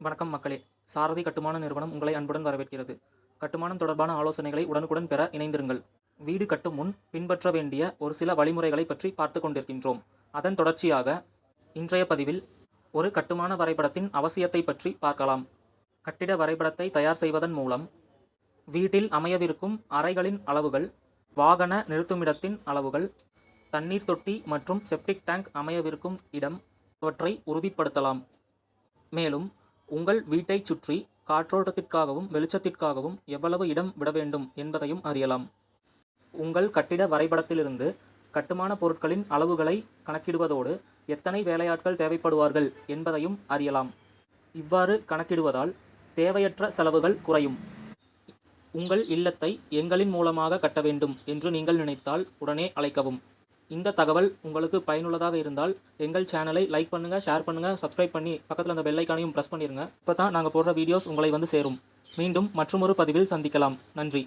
வணக்கம் மக்களே. சாரதி கட்டுமான நிறுவனம் உங்களை அன்புடன் வரவேற்கிறது. கட்டுமானம் தொடர்பான ஆலோசனைகளை உடனுக்குடன் பெற இணைந்திருங்கள். வீடு கட்டும் முன் பின்பற்ற வேண்டிய ஒரு சில வழிமுறைகளை பற்றி பார்த்து கொண்டிருக்கின்றோம். அதன் தொடர்ச்சியாக இன்றைய பதிவில் ஒரு கட்டுமான வரைபடத்தின் அவசியத்தை பற்றி பார்க்கலாம். கட்டிட வரைபடத்தை தயார் செய்வதன் மூலம் வீட்டில் அமையவிருக்கும் அறைகளின் அளவுகள், வாகன நிறுத்துமிடத்தின் அளவுகள், தண்ணீர் தொட்டி மற்றும் செப்டிக் டேங்க் அமையவிருக்கும் இடம் அவற்றை உறுதிப்படுத்தலாம். மேலும் உங்கள் வீட்டைச் சுற்றி காற்றோட்டத்திற்காகவும் வெளிச்சத்திற்காகவும் எவ்வளவு இடம் விட வேண்டும் என்பதையும் அறியலாம். உங்கள் கட்டிட வரைபடத்திலிருந்து கட்டுமான பொருட்களின் அளவுகளை கணக்கிடுவதோடு எத்தனை வேலையாட்கள் தேவைப்படுவார்கள் என்பதையும் அறியலாம். இவ்வாறு கணக்கிடுவதால் தேவையற்ற செலவுகள் குறையும். உங்கள் இல்லத்தை எங்களின் மூலமாக கட்ட வேண்டும் என்று நீங்கள் நினைத்தால் உடனே அழைக்கவும். இந்த தகவல் உங்களுக்கு பயனுள்ளதாக இருந்தால் எங்கள் சேனலை லைக் பண்ணுங்கள், ஷேர் பண்ணுங்கள், சப்ஸ்கிரைப் பண்ணி பக்கத்தில் அந்த பெல் ஐக்கானையும் ப்ரெஸ் பண்ணிடுங்க. இப்போ தான் நாங்கள் போடுற வீடியோஸ் உங்களை வந்து சேரும். மீண்டும் மற்றொரு பதிவில் சந்திக்கலாம். நன்றி.